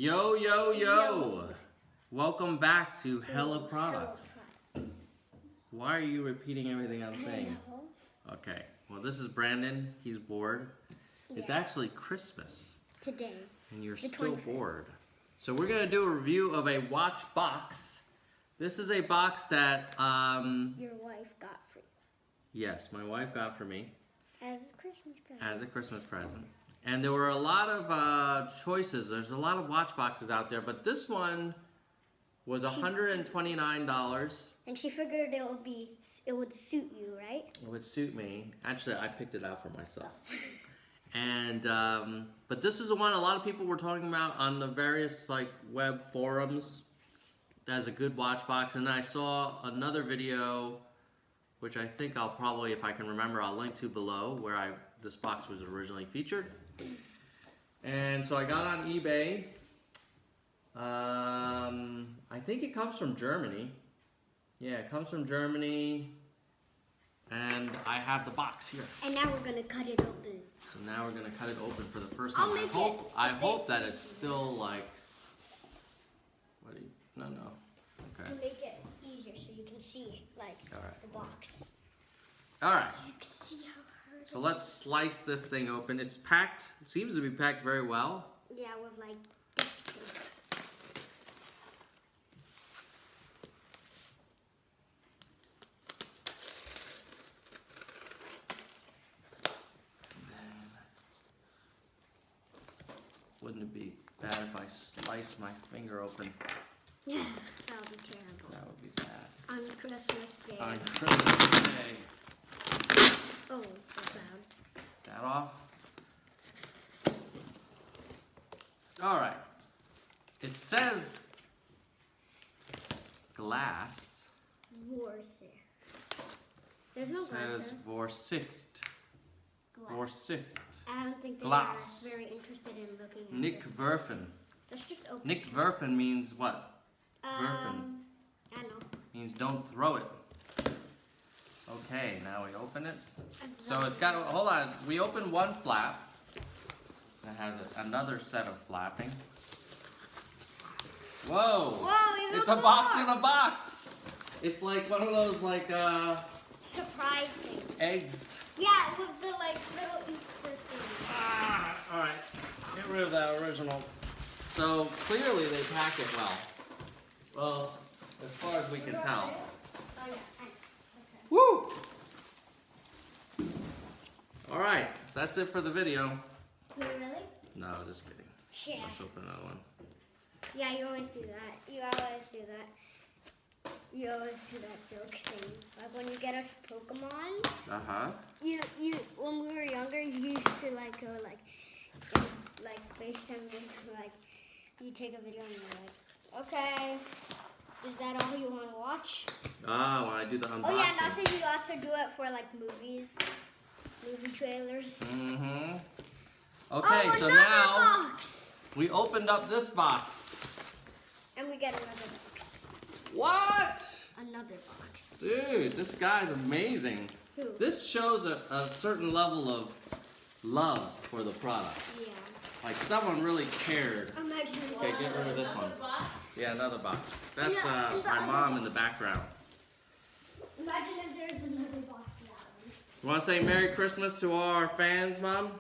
Yo, yo, yo! Welcome back to Hella Products. Why are you repeating everything I'm saying? Okay, well this is Brandon. He's bored. Yeah. It's actually Christmas. Today. And you're still bored. So we're going to do a review of a watch box. This is a box that... your wife got for you. Yes, my wife got for me. As a Christmas present. As a Christmas present. And there were a lot of choices. There's a lot of watch boxes out there, but this one was $129. And she figured it would suit you, right? It would suit me. Actually, I picked it out for myself. And but this is the one a lot of people were talking about on the various web forums as a good watch box. And I saw another video, which I think I'll probably, if I can remember, I'll link to below, where this box was originally featured. And so I got on eBay. I think it comes from Germany. Yeah, it comes from Germany. And I have the box here. And now we're gonna cut it open. So now we're gonna cut it open for the first time. I hope that it's still like. What do you? No. Okay. To make it easier, so you can see the box. All right. You can see how hard. So let's slice this thing open. It's packed. It seems to be packed very well. Yeah, with Wouldn't it be bad if I slice my finger open? Yeah, that would be terrible. That would be bad. On Christmas Day. On Christmas Day. Oh, that's loud. That off. All right. It says glass. Vorsicht. There's no glass It says there. Vorsicht. Vorsicht. I don't think they Glass. are very interested in looking at Nick this. Werfen. Let's just open Nick Werfen means what? Werfen. I know. Means don't throw it. Okay, now we open it. So it's got, hold on, we opened one flap. That has another set of flapping. Whoa! Whoa, it's a box in a box! It's like one of those surprise things. Eggs. Yeah, with the little Easter thing. Alright, get rid of that original. So clearly they pack it well. Well, as far as we can tell. Oh yeah, okay. Woo! Alright, that's it for the video. Wait, really? No, just kidding. Yeah. Let's open another one. Yeah, you always do that. You always do that. You always do that joke thing. Like when you get us Pokemon. Uh-huh. You when we were younger, you used to go FaceTime me, you take a video and you're like, okay, is that all you want to watch? Ah, when I do the unboxing. Oh yeah, and also you also do it for movie trailers. Mm-hmm. Okay, so now we opened up this box. And we get another box. What? Another box. Dude, this guy's amazing. Who? This shows a certain level of love for the product. Yeah. Like someone really cared. Imagine Okay, get rid of this one. Box? Yeah, another box. That's and the my other mom box. in the background. Imagine if there's another box that one. You want to say Merry Christmas to all our fans, Mom?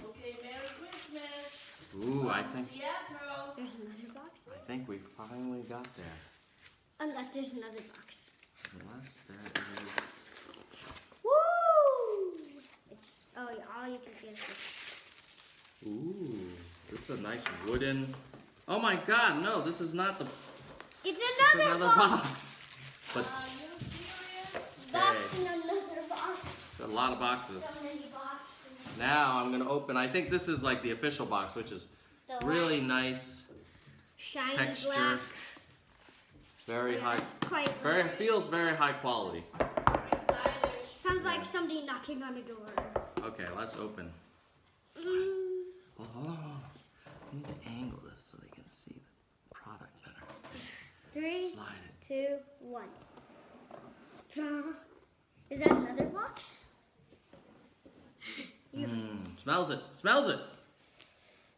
Okay, Merry Christmas. Ooh, I From think Seattle. There's another box? we finally got there. Unless there's another box. Unless there is. Woo! Oh yeah, all you can see is this. Ooh, this is a nice wooden. Oh my God, no, this is not the. It's This is another box. But You serious? Box in another box. a lot of boxes. So many boxes. Now I'm gonna open. I think this is like the official box, which is The really last nice shiny texture. black. Very Oh, yeah, high. that's quite Feels very high quality. Very stylish. Sounds like somebody knocking on a door. Okay, let's open. Mm. Oh, hold on. I need to angle this so they can see the product better. 3, Slide it. 2, 1. Is that another box? Smells it. Smells it.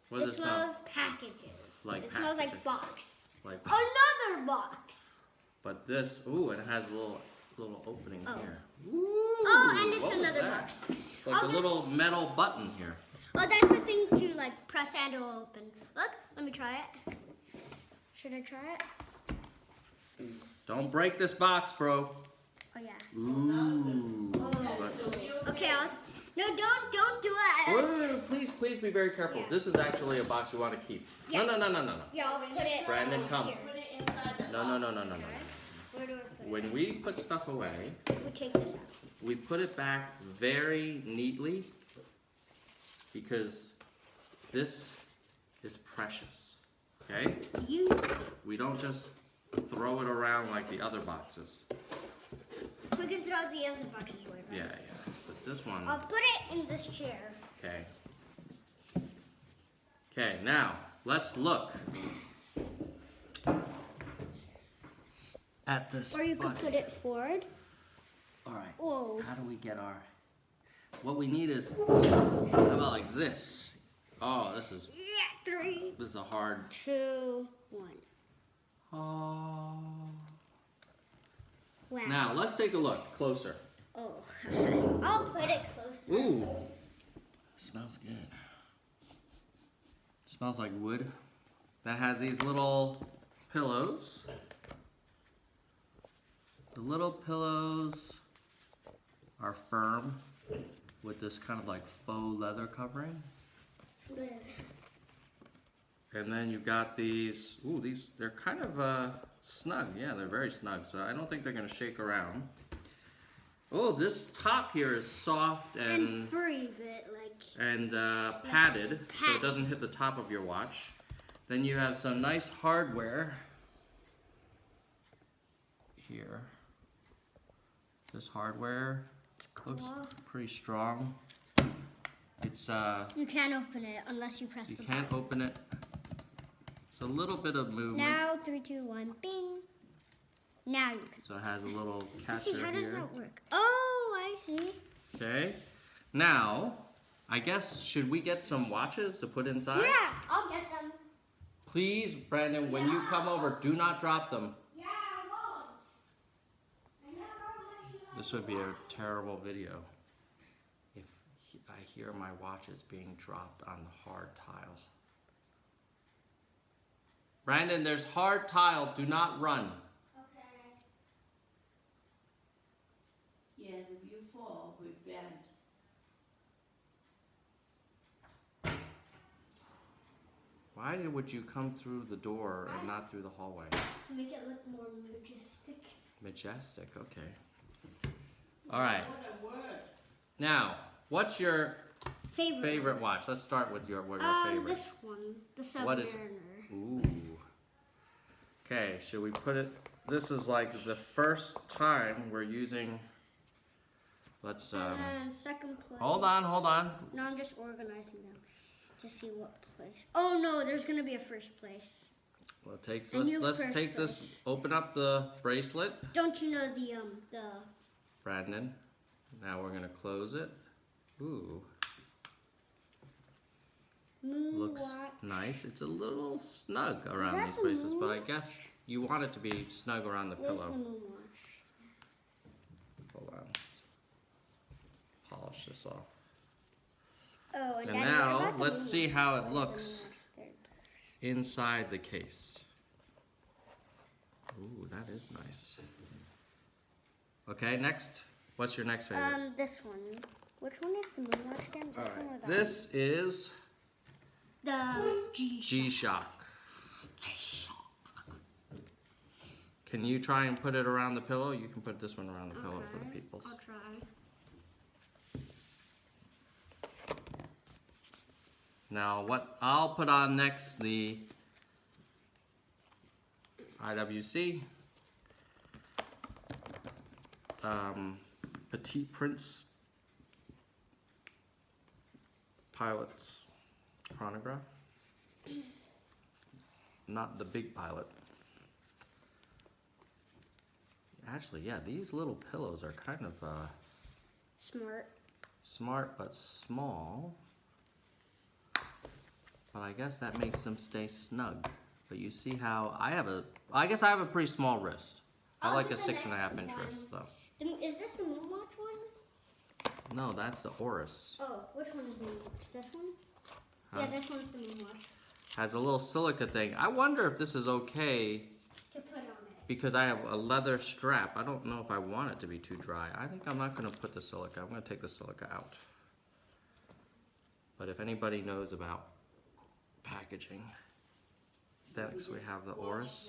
What It does it smell? smells packages. like It smells packaging. like box. Like, Another box. but this, ooh, it has a little opening Oh. here. Oh, and it's what was another that? box. Like a Oh, little metal button here. Oh, that's the thing to like press and it'll open. Look, let me try it. Should I try it? Don't break this box, bro. Oh yeah. Ooh. Let's- Okay, no, don't do it. Wait, please be very careful. Yeah. This is actually a box we want to keep. Yeah. No. Yeah, I'll put it. Brandon, come. Here. Put it inside the No. box. Where do I put it? When we put stuff away, We take this out. we put it back very neatly because this is precious. Okay? You. We don't just throw it around like the other boxes. We can throw the other boxes away, right? Yeah. But this one, I'll put it in this chair. okay. Okay, now let's look at this. Or you could button. put it forward. All right. Whoa. How do we get our? What we need is, how about like this? Oh, this is Yeah, 3, a hard. 2, 1. Oh. Wow. Now let's take a look closer. Oh. I'll put it closer. Ooh, smells good. Smells like wood. That has these little pillows. The little pillows are firm with this kind of like faux leather covering. And then you've got these, ooh, they're kind of snug. Yeah, they're very snug, so I don't think they're gonna shake around. Oh, this top here is soft And furry bit, like. and padded, so it Pat- doesn't hit the top of your watch. Then you have some nice hardware here. This hardware looks Cool. pretty strong. It's You can't open it unless you press you the can't button. open it. It's a little bit of movement. Now 3, 2, 1, bing. Now you can. So it has a little See, catcher how does here. that work? Oh, I see. Okay. Now, I guess should we get some watches to put inside? Yeah, I'll get them. Please, Brandon, when you come over, do not drop them. Yeah, I won't. I never let you This would be a terrible video if I hear my watches being dropped on the hard tile. Brandon, there's hard tile. Do not run. Okay. Yes, if you fall, we bend. Why would you come through the door and not through the hallway? To make it look more majestic. Majestic, okay. All right. What a word. Now, what's your Favorite. favorite watch? Let's start with your favorite. This one, the Submariner. What is it? Ooh. Okay, should we put it? This is like the first time we're using. Let's And then second place. hold on. No, I'm just organizing them to see what place. Oh no, there's gonna be a first place. Well, take And you let's first take this. place. Open up the bracelet, Don't you know the Brandon. Now we're gonna close it. Ooh, moon looks watch? nice. It's a little snug around that these the places, but moon I guess you want it to be snug around the Where's pillow. the moon watch? Hold on. Let's polish this off. Oh, and And Daddy, now, what about the let's moon see watch? how it Where's the moon looks. watch? There. Inside the case. Ooh, that is nice. Okay, next. What's your next favorite? This one. Which one is the moon watch again? This one or that This is one? The G-Shock. Can you try and put it around the pillow? You can put this one around the pillow for the Okay, peoples. I'll try. Now, what I'll put on next, the IWC Petit Prince Pilot's chronograph. Not the big pilot. Actually, yeah, these little pillows are kind of Smart. smart but small. But I guess that makes them stay snug. But you see how I guess I have a pretty small wrist. I Oh, like a this is the 6.5 next inch one. wrist, so. Is this the Moonwatch one? No, that's the Oris. Oh, which one is Moonwatch? This one? Huh? Yeah, this one's the Moonwatch. Has a little silica thing. I wonder if this is okay To put on it. because I have a leather strap. I don't know if I want it to be too dry. I think I'm not gonna put the silica. I'm gonna take the silica out. But if anybody knows about packaging. Next we have the Oris.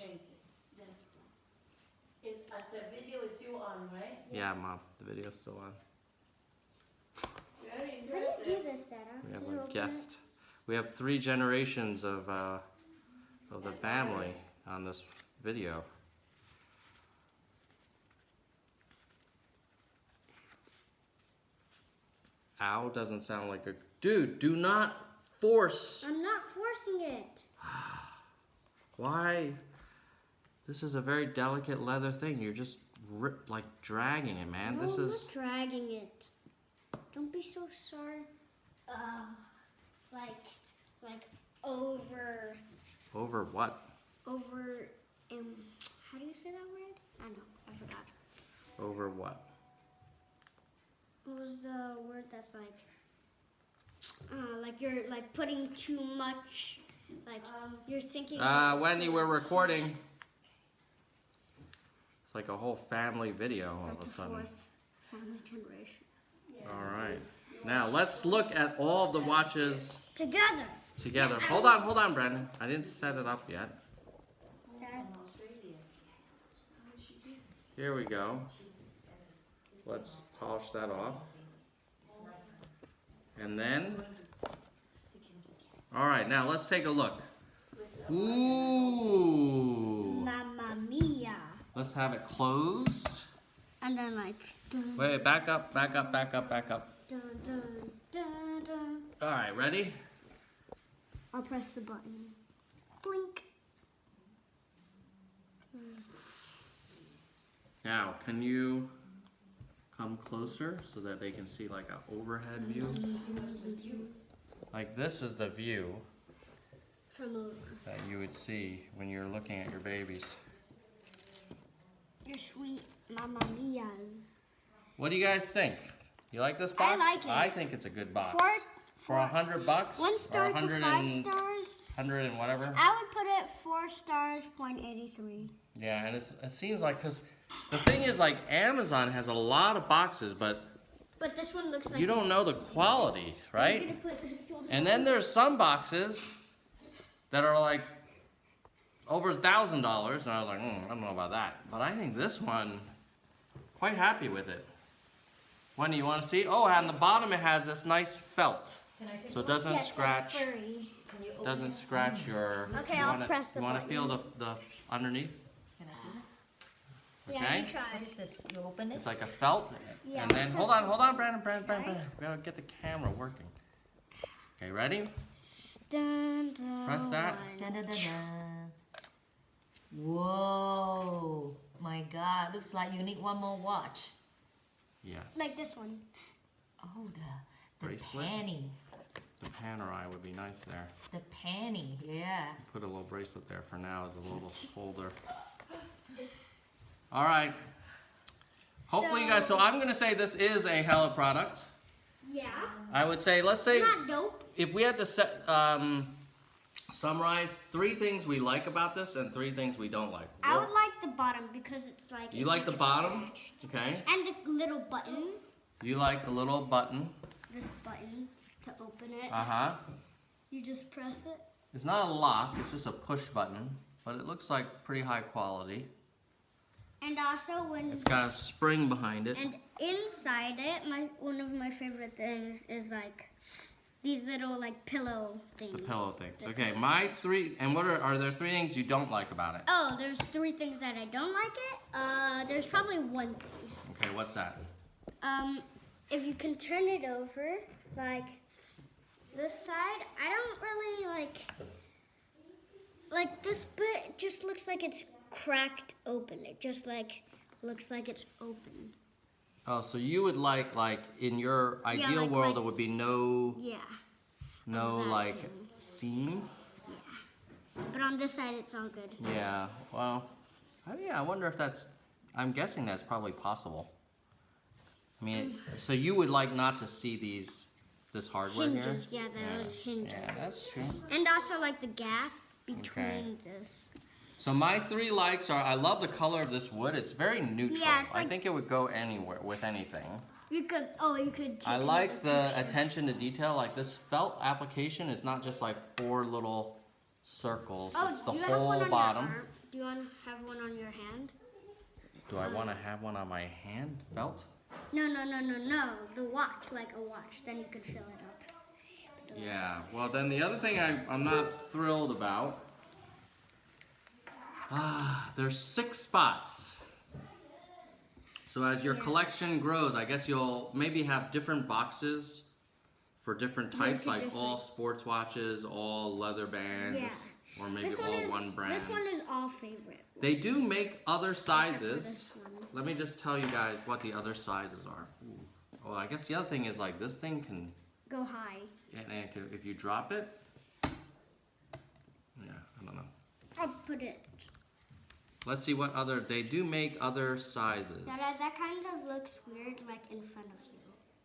The video is still on, right? Yeah, Mom, the video's still on. Very How do you impressive. do this, Dada? We have Do you a open guest. We have 3 generations of the family on this video. Ow doesn't sound like a dude. Do not force. I'm not forcing it. Why? This is a very delicate leather thing. You're just like dragging it, man. No, This I'm is not dragging it. Don't be so sorry. Like over, over what? how do you say that word? I know, I forgot. Over what? What was the word that's like you're like putting too much, like you're thinking. Wendy, we're recording. It's like a whole family video all Like of a the sudden. 4th family generation. All right. Now let's look at all the watches Together. together. Hold on, Brandon. I didn't set it up yet. Here we go. Let's polish that off. And then, all right, now let's take a look. Ooh. Mamma mia. Let's have it closed. And then like. Dun, Wait, back up, back up, back up, back up. dun, dun, dun, dun. All right, ready? I'll press the button. Blink. Now, can you come closer so that they can see like an overhead view? Like this is the view From over. that you would see when you're looking at your babies. Your sweet Mamma Mia's. What do you guys think? You like this box? like it. I think it's a good box. For Four- $100 1 or star to 100 5 and stars. 100 and whatever. I would put it 4 stars, 0.83. Yeah, and it seems like because the thing is like Amazon has a lot of boxes, but But this one looks like. you don't know the quality, I'm right? gonna put this one. And then there's some boxes that are like over $1,000, and I was like, I don't know about that. But I think this one, quite happy with it. When do you want to see? Oh, and the bottom it has this nice felt, Can I take so it one? doesn't Yes, scratch. Like furry. Can you open Doesn't it? scratch your. Okay, you I'll wanna, press the You want to button. feel the underneath? Can I feel it? Yeah, Okay. you try. What is this? You open it? It's like a felt, Yeah, and then I'll hold press on, Brandon. We gotta get the camera working. Okay, ready? Dun, dun, Press that. Dun, dun, dun, dun. Whoa! My God! Looks like you need one more watch. Yes. Like this one. Oh, the Bracelet? panty. The Panerai would be nice there. The panty. Yeah. Put a little bracelet there for now as a little holder. All right. Hopefully you guys, so I'm gonna say this is a hella product. Yeah. I would say, let's say, Not dope. if we had to summarize 3 things we like about this and 3 things we don't like. I would like the bottom because it's like. You like the bottom? Okay. And the little button. You like the little button. This button to open it. Uh-huh. You just press it. It's not a lock, it's just a push button, but it looks like pretty high quality. And also when. It's got a spring behind it. And inside it, one of my favorite things is like these little like pillow things. The pillow things. Okay, my 3, and what are there 3 things you don't like about it? Oh, there's 3 things that I don't like it. There's probably 1 thing. Okay, what's that? If you can turn it over, like this side, I don't really like this bit just looks like it's cracked open. It just like looks like it's open. Oh, so you would like in your ideal like- world like- there would be no Yeah. no that like seam. seam? Yeah. But on this side, it's all good. Yeah, well, I wonder if that's, I'm guessing that's probably possible. I mean, so you would like not to see this hardware Hinges, here? yeah, those hinges. Yeah, that's true. And also like the gap between Okay. this. So my 3 likes are, I love the color of this wood. It's very neutral. Yeah, it's I like- think it would go anywhere with anything. You could take I like another the picture. attention to detail. Like this felt application is not just like 4 little circles. Oh, It's the do you have one whole on bottom. Your arm? Do you want to have one on your hand? Do I want to have one on my hand felt? No. The watch, like a watch. Then you could fill it up. Yeah. Well, then the other thing I'm not thrilled about. There's 6 spots. So as your collection grows, I guess you'll maybe have different boxes for different types, Maybe like just all like- sports watches, all leather bands, Yeah. or maybe all one brand. This one is all favorite. They do make other Except for sizes. this one. Let me just tell you guys what the other sizes are. Ooh. Well, I guess the other thing is like this thing can, Go high. and it can, if you drop it, yeah, I don't know. I'll put it. Let's see what other, they do make other sizes. That kind of looks weird, like in front of you,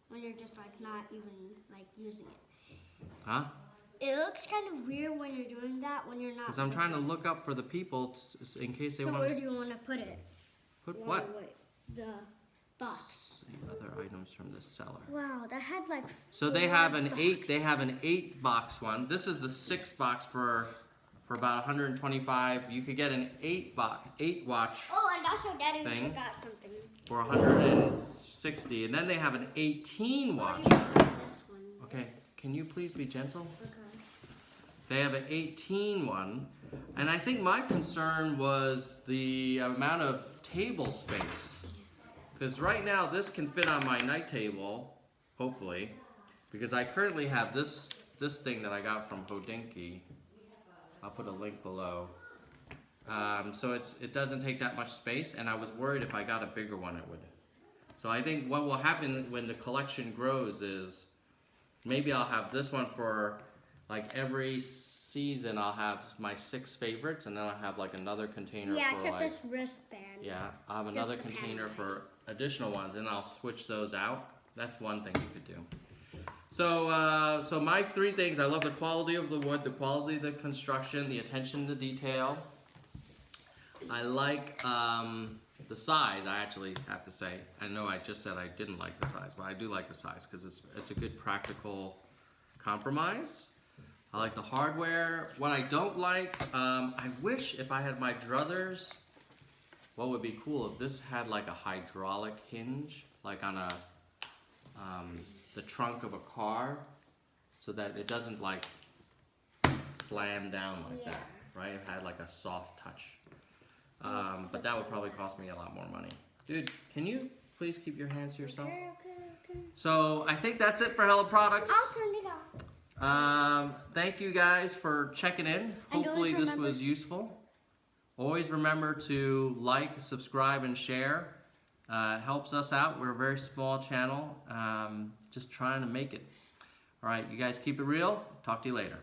when you're just like not even like using it. Huh? It looks kind of weird when you're doing that when you're not. Because I'm trying to using look up for the people in case it. they So want where to do you want to put it? put Wow, what? wait, the box. See other items from this seller. Wow, that had like. So they 4 have an 8. boxes. They have an 8 box one. This is the 6 box for about 125. You could get an 8 watch Oh, and also Daddy thing. forgot something. for 160, and then they have an 18 Oh, watch. you forgot this one. Okay, can you please be gentle? Okay. They have an 18 one, and I think my concern was the amount of table space. Because right now this can fit on my night table, hopefully, because I currently have this thing that I got from Hodinky. I'll put a link below. So it doesn't take that much space, and I was worried if I got a bigger one it would. So I think what will happen when the collection grows is maybe I'll have this one for like every season. I'll have my 6 favorites, and then I'll have like another container Yeah, for except like this wristband. yeah. I'll have another the container pen. for additional ones, and I'll switch those out. That's one thing you could do. So my 3 things: I love the quality of the wood, the quality of the construction, the attention to detail. I like the size. I actually have to say, I know I just said I didn't like the size, but I do like the size because it's a good practical compromise. I like the hardware. What I don't like, I wish if I had my druthers, what would be cool if this had like a hydraulic hinge, like on a the trunk of a car, so that it doesn't like slam down like Yeah. that, right? It had like a soft touch. But that would probably cost me a lot more money. Dude, can you please keep your hands to yourself? Okay. So I think that's it for Hello Products. I'll turn it off. Thank you guys for checking in. And Hopefully always this remember- was useful. Always remember to like, subscribe, and share. It helps us out. We're a very small channel. Just trying to make it. All right, you guys keep it real. Talk to you later.